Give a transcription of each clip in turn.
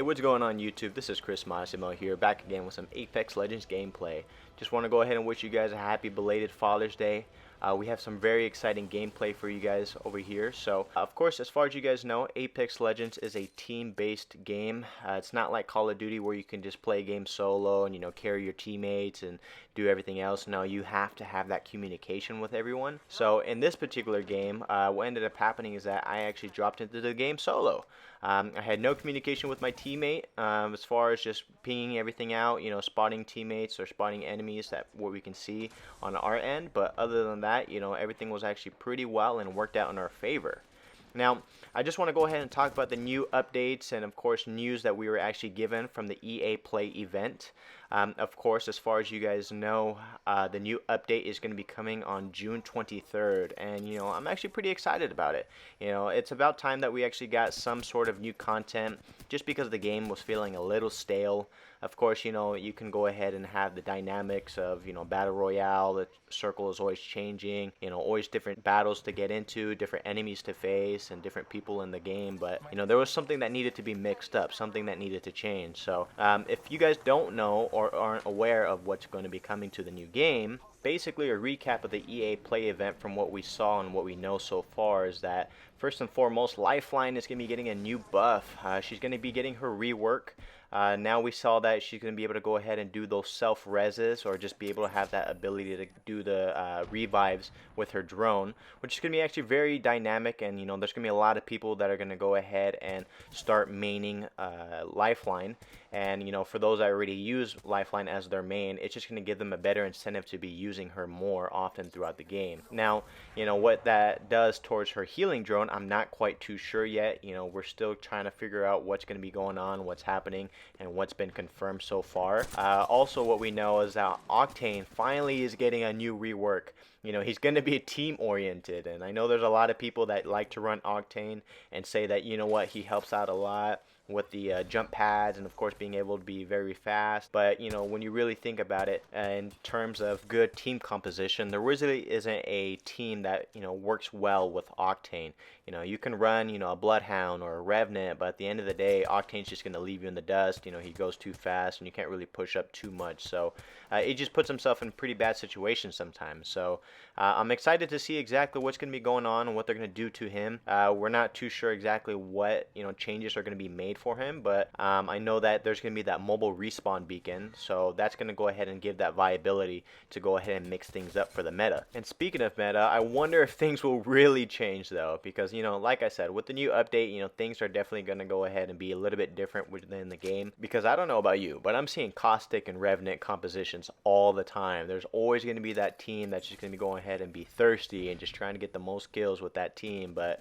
what's going on YouTube? This is Chris Massimo here, back again with some Apex Legends gameplay. Just want to go ahead and wish you guys a happy belated Father's Day. We have some very exciting gameplay for you guys over here. So, of course, as far as you guys know, Apex Legends is a team-based game. It's not like Call of Duty where you can just play a game solo and, carry your teammates and do everything else. No, you have to have that communication with everyone. So, in this particular game, what ended up happening is that I actually dropped into the game solo. I had no communication with my teammate as far as just pinging everything out, spotting teammates or spotting enemies that what we can see on our end. But other than that, everything was actually pretty well and worked out in our favor. Now, I just want to go ahead and talk about the new updates and, of course, news that we were actually given from the EA Play event. Of course, as far as you guys know, the new update is going to be coming on June 23rd, and, I'm actually pretty excited about it. It's about time that we actually got some sort of new content, just because the game was feeling a little stale. Of course, you can go ahead and have the dynamics of, Battle Royale. The circle is always changing, always different battles to get into, different enemies to face, and different people in the game. But, there was something that needed to be mixed up, something that needed to change. So, if you guys don't know or aren't aware of what's going to be coming to the new game, basically a recap of the EA Play event from what we saw and what we know so far is that, first and foremost, Lifeline is going to be getting a new buff. She's going to be getting her rework. Now we saw that she's going to be able to go ahead and do those self-reses, or just be able to have that ability to do the revives with her drone, which is going to be actually very dynamic. And there's going to be a lot of people that are going to go ahead and start maining Lifeline. And for those that already use Lifeline as their main, it's just going to give them a better incentive to be using her more often throughout the game. Now, what that does towards her healing drone, I'm not quite too sure yet. We're still trying to figure out what's going to be going on, what's happening, and what's been confirmed so far. Also, what we know is that Octane finally is getting a new rework. He's going to be team oriented, and I know there's a lot of people that like to run Octane and say that, he helps out a lot with the jump pads and, of course, being able to be very fast. But, when you really think about it in terms of good team composition, there really isn't a team that, works well with Octane. You can run, a Bloodhound or a Revenant, but at the end of the day, Octane's just going to leave you in the dust. He goes too fast and you can't really push up too much. So it just puts himself in pretty bad situations sometimes. So I'm excited to see exactly what's going to be going on and what they're going to do to him. We're not too sure exactly what, changes are going to be made for him, but I know that there's going to be that mobile respawn beacon, so that's going to go ahead and give that viability to go ahead and mix things up for the meta. And speaking of meta, I wonder if things will really change though, because like I said, with the new update, things are definitely going to go ahead and be a little bit different within the game, because I don't know about you, but I'm seeing Caustic and Revenant compositions all the time. There's always going to be that team that's just going to be going ahead and be thirsty and just trying to get the most kills with that team. But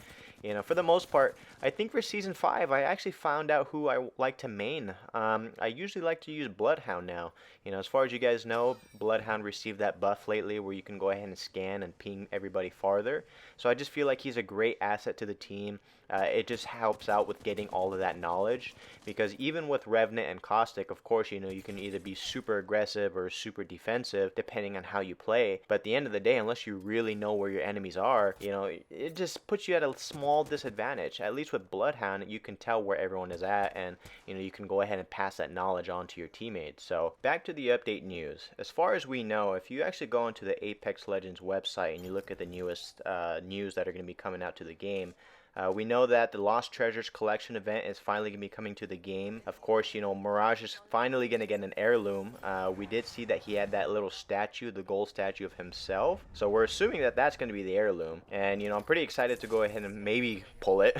for the most part, I think for Season 5, I actually found out who I like to main. I usually like to use Bloodhound now. As far as you guys know, Bloodhound received that buff lately where you can go ahead and scan and ping everybody farther. So I just feel like he's a great asset to the team. It just helps out with getting all of that knowledge, because even with Revenant and Caustic, of course, you can either be super aggressive or super defensive depending on how you play. But at the end of the day, unless you really know where your enemies are, it just puts you at a small disadvantage. At least with Bloodhound, you can tell where everyone is at, and you can go ahead and pass that knowledge on to your teammates. So back to the update news. As far as we know, if you actually go into the Apex Legends website and you look at the newest news that are going to be coming out to the game, we know that the Lost Treasures collection event is finally going to be coming to the game. Of course, Mirage is finally going to get an heirloom. We did see that he had that little statue, the gold statue of himself. So we're assuming that that's going to be the heirloom. And, I'm pretty excited to go ahead and maybe pull it.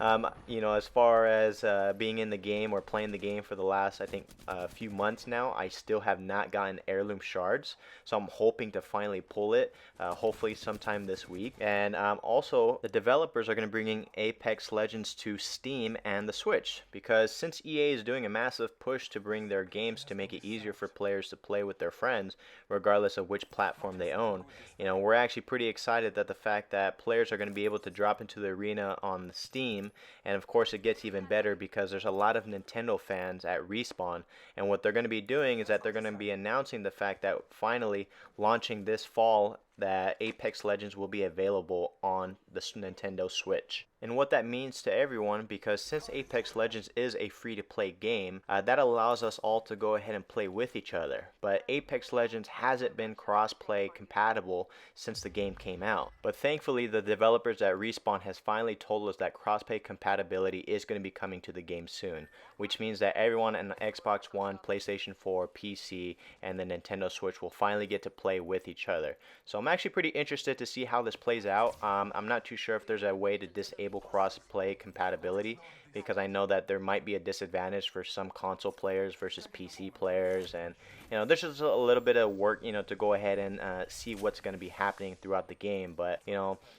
As far as being in the game or playing the game for the last, I think, few months now, I still have not gotten heirloom shards. So I'm hoping to finally pull it, hopefully sometime this week. And also, the developers are going to bringing Apex Legends to Steam and the Switch, because since EA is doing a massive push to bring their games to make it easier for players to play with their friends regardless of which platform they own, we're actually pretty excited that the fact that players are going to be able to drop into the arena on Steam. And of course, it gets even better because there's a lot of Nintendo fans at Respawn, and what they're going to be doing is that they're going to be announcing the fact that finally launching this fall that Apex Legends will be available on the Nintendo Switch. And what that means to everyone, because since Apex Legends is a free-to-play game, that allows us all to go ahead and play with each other. But Apex Legends hasn't been cross-play compatible since the game came out. But thankfully, the developers at Respawn has finally told us that cross-play compatibility is going to be coming to the game soon, which means that everyone on Xbox One, PlayStation 4, PC, and the Nintendo Switch will finally get to play with each other. So I'm actually pretty interested to see how this plays out. I'm not too sure if there's a way to disable cross-play compatibility, because I know that there might be a disadvantage for some console players versus PC players, and there's just a little bit of work to go ahead and see what's going to be happening throughout the game. But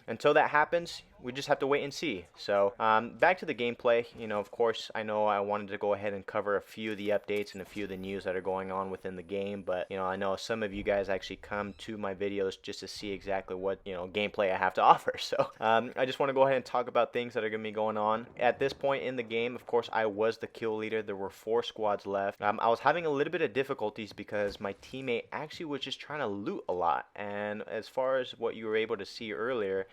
until that happens, we just have to wait and see. So back to the gameplay. Of course, I know I wanted to go ahead and cover a few of the updates and a few of the news that are going on within the game, but I know some of you guys actually come to my videos just to see exactly what gameplay I have to offer. So I just want to go ahead and talk about things that are going to be going on at this point in the game. Of course, I was the kill leader. There were 4 squads left. I was having a little bit of difficulties because my teammate actually was just trying to loot a lot, and as far as what you were able to see earlier,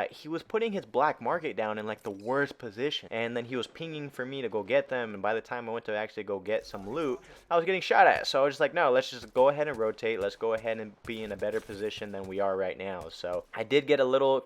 he was putting his black market down in like the worst position, and then he was pinging for me to go get them, and by the time I went to actually go get some loot, I was getting shot at. So I was just like, no, let's just go ahead and rotate. Let's go ahead and be in a better position than we are right now. So I did get a little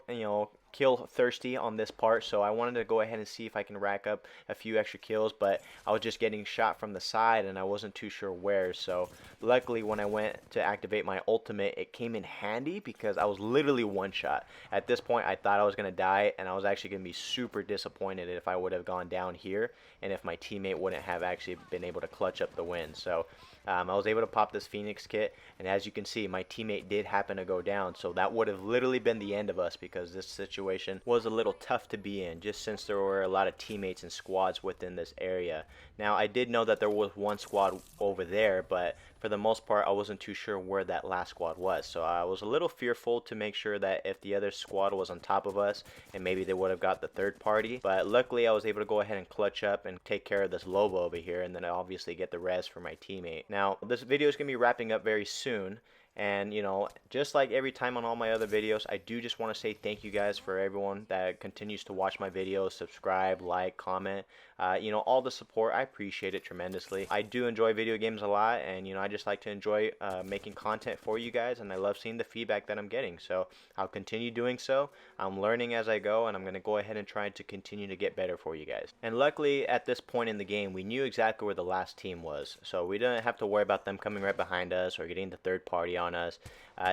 kill thirsty on this part, so I wanted to go ahead and see if I can rack up a few extra kills, but I was just getting shot from the side and I wasn't too sure where. So luckily, when I went to activate my ultimate, it came in handy because I was literally one shot. At this point, I thought I was gonna die, and I was actually gonna be super disappointed if I would have gone down here and if my teammate wouldn't have actually been able to clutch up the win. So I was able to pop this Phoenix kit, and as you can see, my teammate did happen to go down, so that would have literally been the end of us, because this situation was a little tough to be in, just since there were a lot of teammates and squads within this area. Now, I did know that there was one squad over there, but for the most part, I wasn't too sure where that last squad was, so I was a little fearful to make sure that if the other squad was on top of us, and maybe they would have got the third party, but luckily I was able to go ahead and clutch up and take care of this Lobo over here, and then obviously get the res for my teammate. Now, this video is going to be wrapping up very soon, and just like every time on all my other videos, I do just want to say thank you guys for everyone that continues to watch my videos, subscribe, like, comment, all the support. I appreciate it tremendously. I do enjoy video games a lot, and I just like to enjoy making content for you guys, and I love seeing the feedback that I'm getting, so I'll continue doing so. I'm learning as I go, and I'm going to go ahead and try to continue to get better for you guys. And luckily, at this point in the game, we knew exactly where the last team was, so we didn't have to worry about them coming right behind us or getting the third party on us.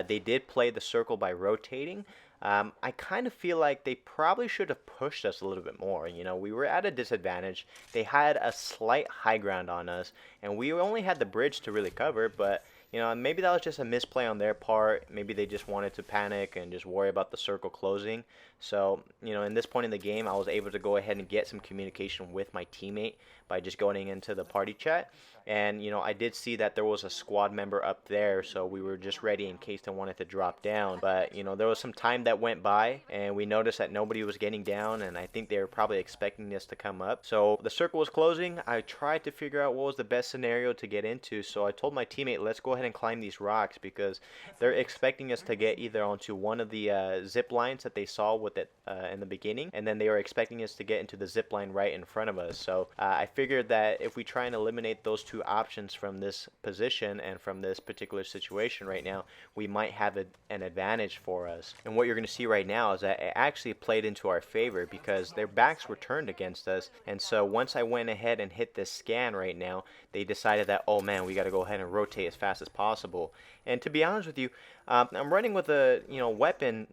They did play the circle by rotating. I kind of feel like they probably should have pushed us a little bit more. We were at a disadvantage. They had a slight high ground on us, and we only had the bridge to really cover, but maybe that was just a misplay on their part. Maybe they just wanted to panic and just worry about the circle closing. So, in this point in the game, I was able to go ahead and get some communication with my teammate by just going into the party chat. And, I did see that there was a squad member up there, so we were just ready in case they wanted to drop down. But, there was some time that went by, and we noticed that nobody was getting down, and I think they were probably expecting us to come up. So the circle was closing. I tried to figure out what was the best scenario to get into, so I told my teammate, let's go ahead and climb these rocks, because they're expecting us to get either onto one of the zip lines that they saw with it in the beginning, and then they were expecting us to get into the zip line right in front of us. So I figured that if we try and eliminate those two options from this position and from this particular situation right now, we might have an advantage for us. And what you're going to see right now is that it actually played into our favor, because their backs were turned against us, and so once I went ahead and hit this scan right now, they decided that, oh man, we got to go ahead and rotate as fast as possible. And to be honest with you, I'm running with a weapon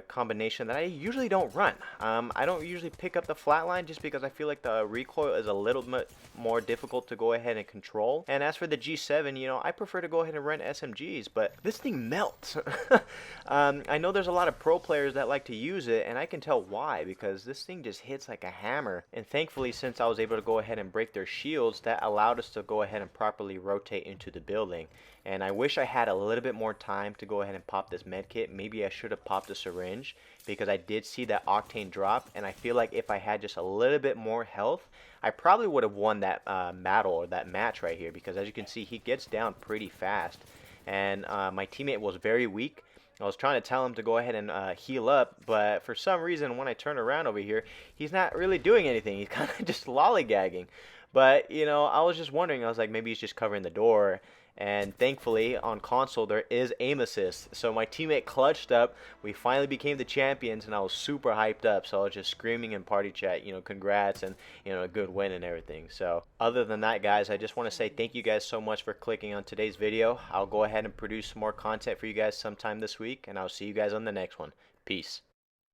combination that I usually don't run. I don't usually pick up the flatline just because I feel like the recoil is a little bit more difficult to go ahead and control. And as for the G7, I prefer to go ahead and run SMGs, but this thing melts. I know there's a lot of pro players that like to use it, and I can tell why, because this thing just hits like a hammer. And thankfully, since I was able to go ahead and break their shields, that allowed us to go ahead and properly rotate into the building. And I wish I had a little bit more time to go ahead and pop this med kit. Maybe I should have popped a syringe, because I did see that octane drop, and I feel like if I had just a little bit more health, I probably would have won that battle or that match right here, because as you can see, he gets down pretty fast. And my teammate was very weak. I was trying to tell him to go ahead and heal up, but for some reason, when I turn around over here, he's not really doing anything. He's kind of just lollygagging. But, I was just wondering, I was like, maybe he's just covering the door. And thankfully, on console, there is aim assist. So my teammate clutched up. We finally became the champions, and I was super hyped up. So I was just screaming in party chat, congrats and, a good win and everything. So other than that, guys, I just want to say thank you guys so much for clicking on today's video. I'll go ahead and produce some more content for you guys sometime this week, and I'll see you guys on the next one. Peace.